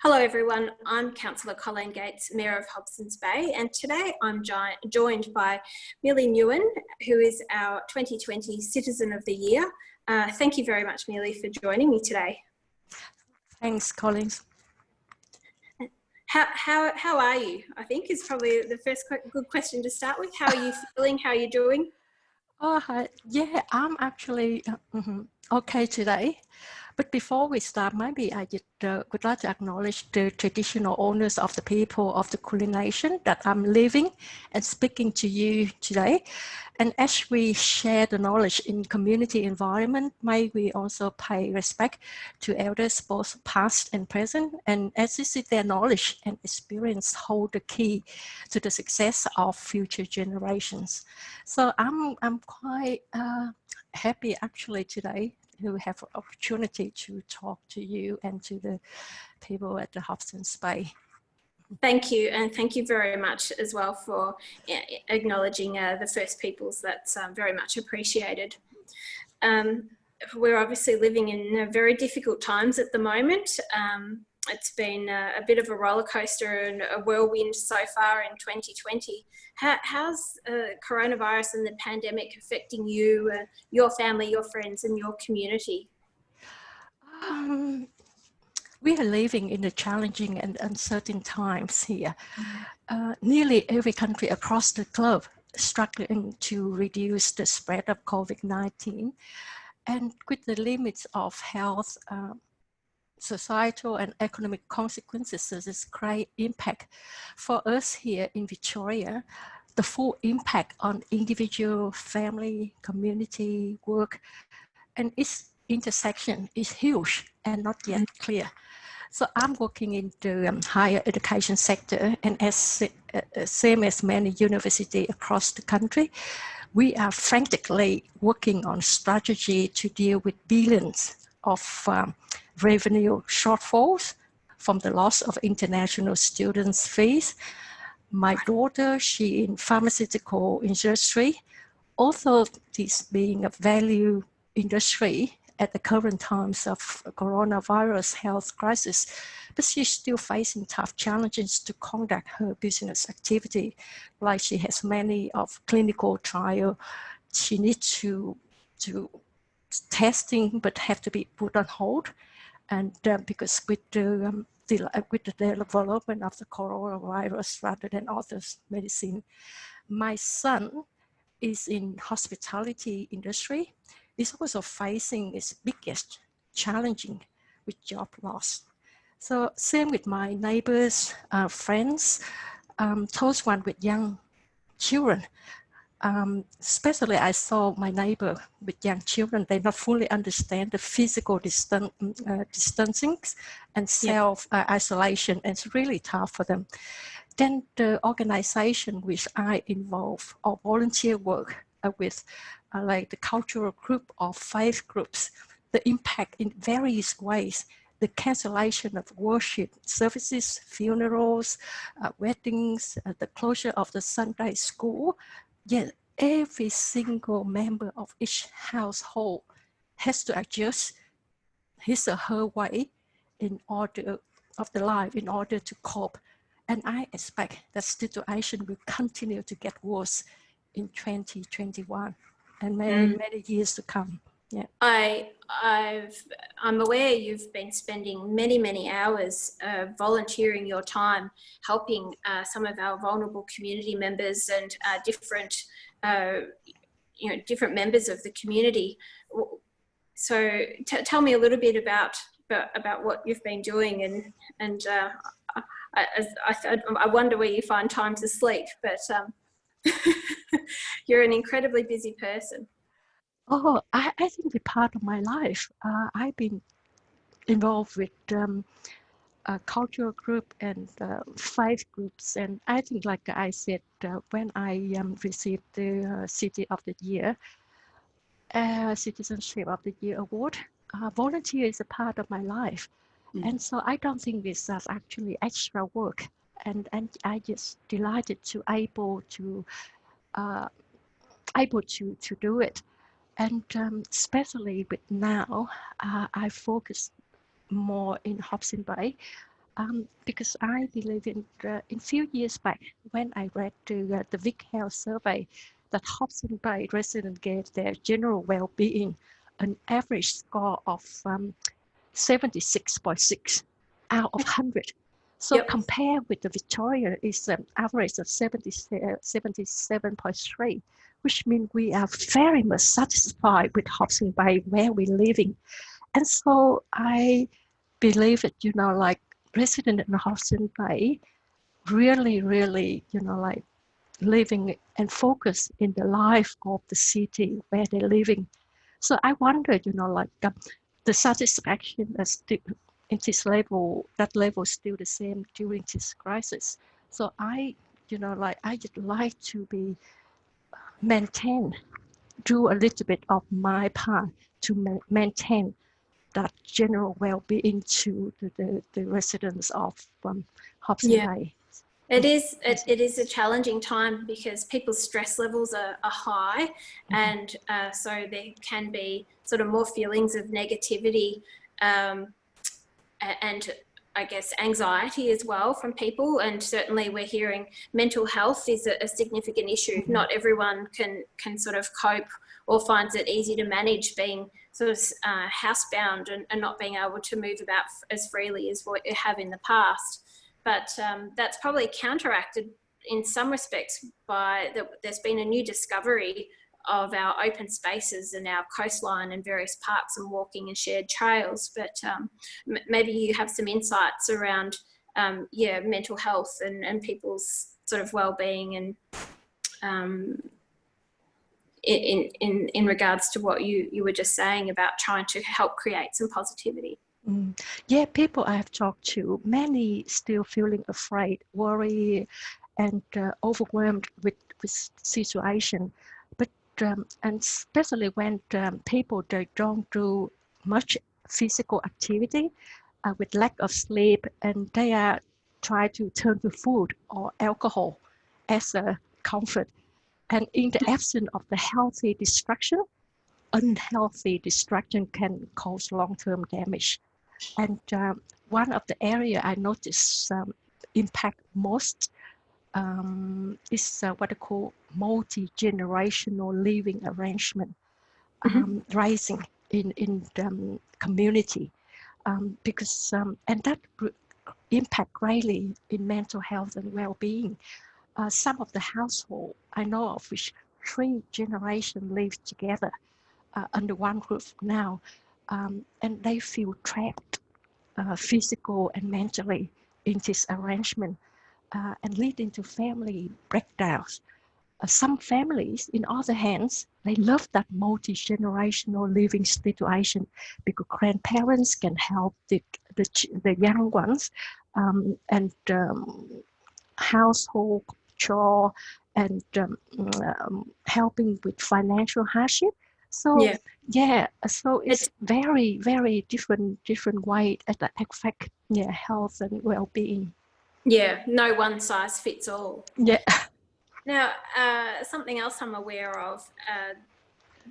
Hello everyone, I'm Councillor Colleen Gates, Mayor of Hobsons Bay, and today I'm joined by Myly Nguyen, who is our 2020 Citizen of the Year. Thank you very much, Myly, for joining me today. Thanks, Colleen. How are you? I think is probably the first good question to start with. How are you feeling? How are you doing? Oh, hi. Yeah, I'm actually okay today. But before we start, maybe I just would like to acknowledge the traditional owners of the people of the Kulin Nation that I'm living and speaking to you today. And as we share the knowledge in community environment, may we also pay respect to elders, both past and present. And as this is their knowledge and experience hold the key to the success of future generations. So I'm quite happy actually today to have an opportunity to talk to you and to the people at the Hobsons Bay. Thank you, and thank you very much as well for acknowledging the First Peoples. That's very much appreciated. We're obviously living in very difficult times at the moment. It's been a bit of a roller coaster and a whirlwind so far in 2020. How's coronavirus and the pandemic affecting you, your family, your friends and your community? We are living in the challenging and uncertain times here. Nearly every country across the globe struggling to reduce the spread of COVID-19. And with the limits of health, societal and economic consequences, this great impact for us here in Victoria, the full impact on individual, family, community, work, and its intersection is huge and not yet clear. So I'm working in the higher education sector, and same as many universities across the country, we are frantically working on strategy to deal with billions of revenue shortfalls from the loss of international students' fees. My daughter, she in pharmaceutical industry, although this being a value industry at the current times of coronavirus health crisis, but she's still facing tough challenges to conduct her business activity. Like she has many of clinical trial, she needs to testing, but have to be put on hold. And because with the development of the coronavirus rather than other medicine, my son is in hospitality industry, is also facing its biggest challenging with job loss. So same with my neighbors, friends, those one with young children. Especially I saw my neighbor with young children, they not fully understand the physical distancing and self-isolation, and it's really tough for them. Then the organization which I involve or volunteer work with, like the cultural group or faith groups, the impact in various ways, the cancellation of worship services, funerals, weddings, the closure of the Sunday school. Yet every single member of each household has to adjust his or her way in order of the life in order to cope. And I expect that situation will continue to get worse in 2021 and many years to come. Yeah. I'm aware you've been spending many hours volunteering your time, helping some of our vulnerable community members and different members of the community. So tell me a little bit about what you've been doing, and I wonder where you find time to sleep, but you're an incredibly busy person. Oh, I think the part of my life, I've been involved with a cultural group and faith groups. And I think, like I said, when I received the City of the Year, Citizenship of the Year award, volunteer is a part of my life. And so I don't think this is actually extra work. And I just delighted to able to do it. And especially with now, I focus more in Hobsons Bay. Because I believe in few years back when I read the Vic Health survey that Hobsons Bay residents gave their general well-being an average score of 76.6 out of 100. So Yep. compared with the Victoria is an average of 77.3, which means we are very much satisfied with Hobsons Bay where we're living. And so I believe that, like resident in Hobsons Bay really, really, like living and focus in the life of the city where they're living. So I wonder, like the satisfaction is still in this level, that level is still the same during this crisis. So like I would like to be maintain, do a little bit of my part to maintain that general well-being to the residents of Hobsons Yeah. Bay. It is a challenging time because people's stress levels are high, and so there can be sort of more feelings of negativity and I guess anxiety as well from people. And certainly we're hearing mental health is a significant issue. Not everyone can sort of cope or finds it easy to manage being sort of housebound and not being able to move about as freely as what you have in the past. But that's probably counteracted in some respects by there's been a new discovery of our open spaces and our coastline and various parks and walking and shared trails. But maybe you have some insights around, mental health and people's sort of well-being and in regards to what you were just saying about trying to help create some positivity. Yeah, people I have talked to, many still feeling afraid, worried, and overwhelmed with situation. But and especially when people they don't do much physical activity, with lack of sleep, and they are try to turn to food or alcohol as a comfort. And in the absence of the healthy distraction, unhealthy distraction can cause long-term damage. And one of the area I noticed impact most is what I call multi-generational living arrangement rising in the community because and that impact greatly in mental health and well-being. Some of the household I know of which 3 generations live together under one roof now, and they feel trapped physical and mentally in this arrangement and leading to family breakdowns. Some families, in other hands, they love that multi-generational living situation because grandparents can help the young ones and household chore and helping with financial hardship. So so it's very, very different way that affect health and well-being. Yeah, no one size fits all. Yeah. Now, something else I'm aware of,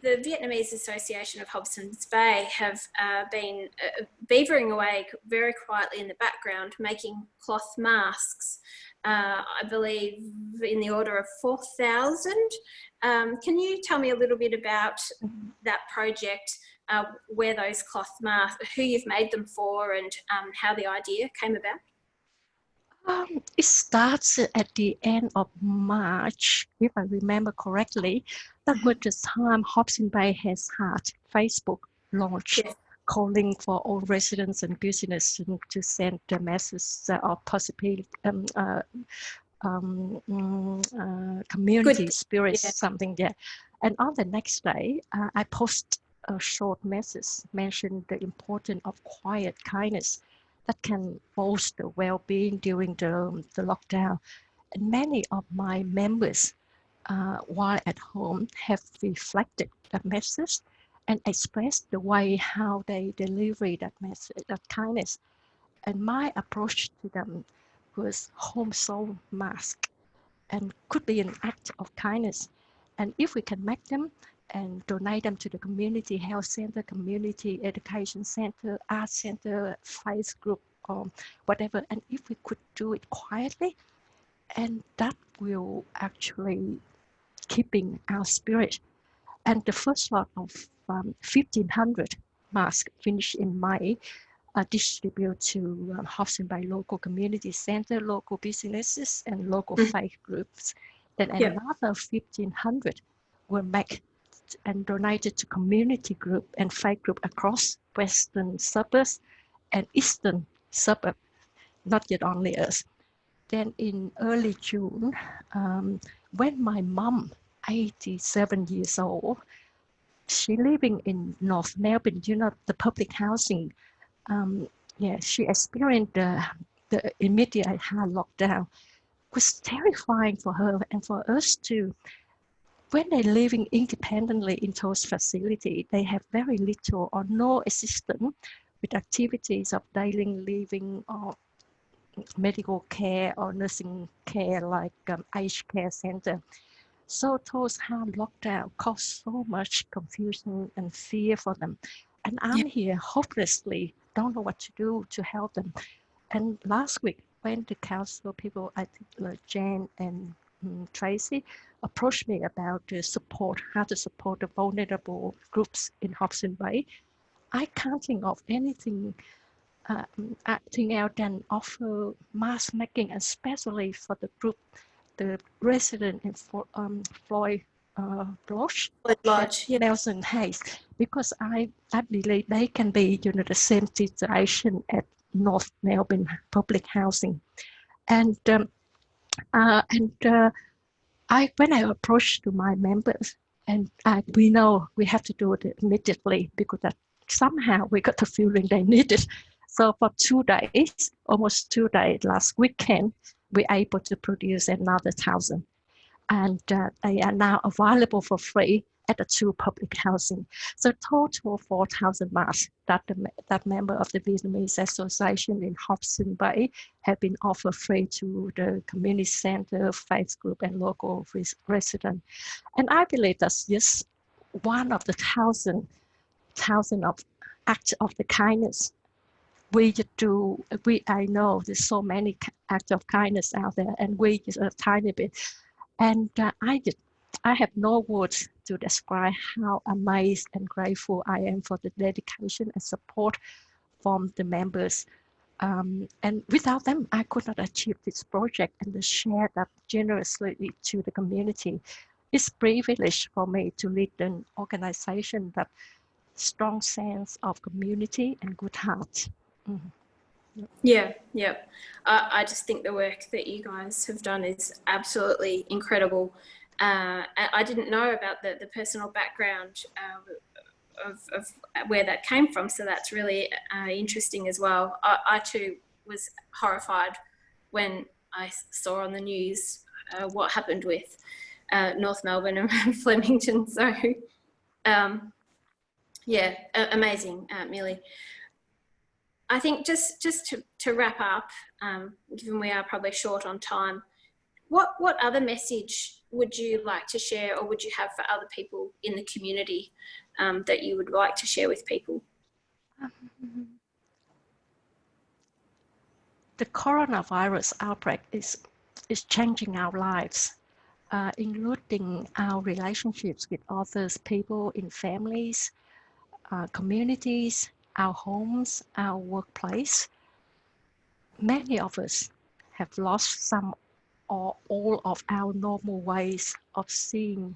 the Vietnamese Association of Hobsons Bay have been beavering away very quietly in the background, making cloth masks, I believe in the order of 4,000. Can you tell me a little bit about that project, where those cloth masks, who you've made them for, and how the idea came about? It starts at the end of March, if I remember correctly. That was the time Hobsons Bay has had Facebook launch, calling for all residents and business to send the message of possibility, community spirit, something there. And on the next day, I post a short message mentioning the importance of quiet kindness that can bolster well-being during the lockdown. And many of my members, while at home, have reflected that message and expressed the way how they deliver that message, that kindness. And my approach to them was home sewn mask and could be an act of kindness. And if we can make them and donate them to the community health center, community education center, art center, faith group, or whatever. And if we could do it quietly, and that will actually keeping our spirit. And the first lot of 1,500 masks finished in May, distributed to Hobsons Bay local community center, local businesses, and local faith groups. Then another 1,500 were made and donated to community group and faith group across western suburbs and eastern suburbs, not yet only us. Then in early June, when my mom, 87 years old, she living in North Melbourne, the public housing, she experienced the immediate hard lockdown. It was terrifying for her and for us too. When they're living independently in those facilities, they have very little or no assistance with activities of daily living or medical care or nursing care like aged care center. So those hard lockdown caused so much confusion and fear for them. And I'm here hopelessly, don't know what to do to help them. And last week, when the council people, I think like Jan and Tracy, approached me about the support, how to support the vulnerable groups in Hobsons Bay, I can't think of anything acting out and offer mask making, especially for the group, the resident in Floyd Lodge, Nelson Hayes, because I believe they can be the same situation at North Melbourne public housing, and when I approached to my members, and we know we have to do it immediately because that somehow we got the feeling they need it. So for 2 days, almost 2 days, last weekend, we're able to produce another 1,000. And they are now available for free at the 2 public housing. So total 4,000 masks that member of the Vietnamese Association in Hobsons Bay have been offered free to the community center, faith group, and local residents. And I believe that's just one of the thousand of acts of the kindness I know there's so many acts of kindness out there, and we just a tiny bit. And I have no words to describe how amazed and grateful I am for the dedication and support from the members. And without them, I could not achieve this project and to share that generously to the community. It's a privilege for me to lead an organization that strong sense of community and good heart. Yeah. I just think the work that you guys have done is absolutely incredible. I didn't know about the personal background of where that came from, so that's really interesting as well. I too was horrified when I saw on the news what happened with North Melbourne and Flemington. So amazing, Myly. I think just to wrap up, given we are probably short on time, what other message would you like to share, or would you have for other people in the community that you would like to share with people? The coronavirus outbreak is changing our lives, including our relationships with others, people in families, communities, our homes, our workplace. Many of us have lost some or all of our normal ways of seeing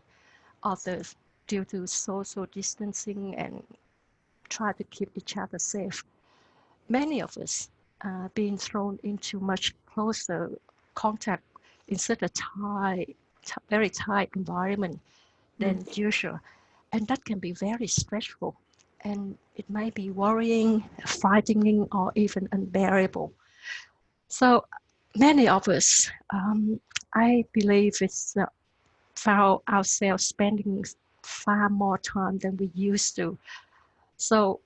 others due to social distancing and try to keep each other safe. Many of us are being thrown into much closer contact in such a very tight environment than usual. And that can be very stressful. And it may be worrying, frightening, or even unbearable. So many of us, I believe, found ourselves spending far more time than we used to. So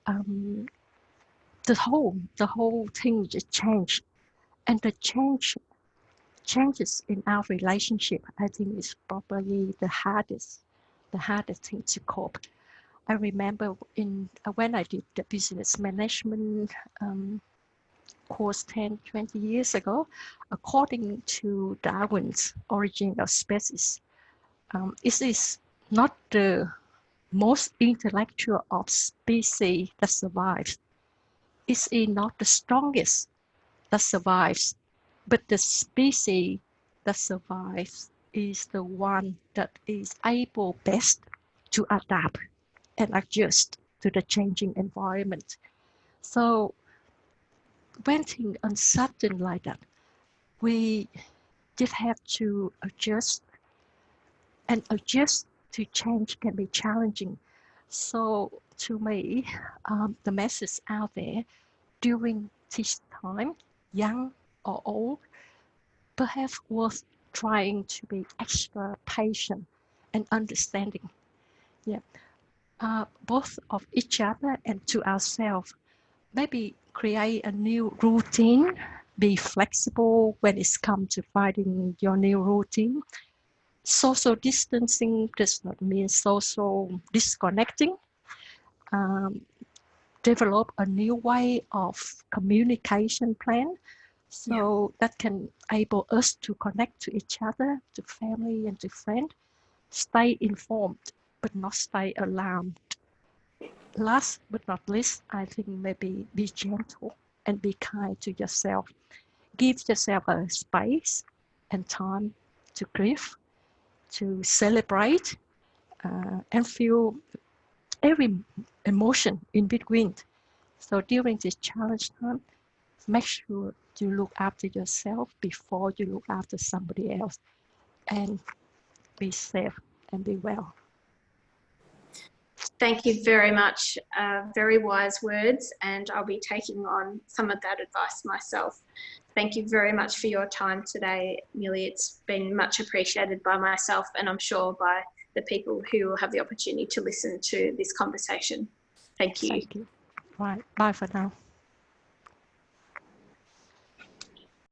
the whole thing just changed, and the changes in our relationship, I think, is probably the hardest thing to cope. I remember when I did the business management course 10, 20 years ago, according to Darwin's Origin of Species, it is not the most intellectual of species that survives. It is not the strongest that survives, but the species that survives is the one that is able best to adapt and adjust to the changing environment. So when things uncertain like that, we did have to adjust, and adjust to change can be challenging. So to me, the message out there during this time, young or old, perhaps worth trying to be extra patient and understanding. Yeah, both of each other and to ourselves. Maybe create a new routine. Be flexible when it's come to finding your new routine. Social distancing does not mean social disconnecting. Develop a new way of communication plan, so that can enable us to connect to each other, to family and to friends. Stay informed, but not stay alarmed. Last but not least, I think maybe be gentle and be kind to yourself. Give yourself a space and time to grieve, to celebrate, and feel every emotion in between. So during this challenge time, make sure you look after yourself before you look after somebody else, and be safe and be well. Thank you very much. Very wise words, and I'll be taking on some of that advice myself. Thank you very much for your time today, Myly. It's been much appreciated by myself, and I'm sure by the people who will have the opportunity to listen to this conversation. Thank you. Thank you. Right. Bye for now.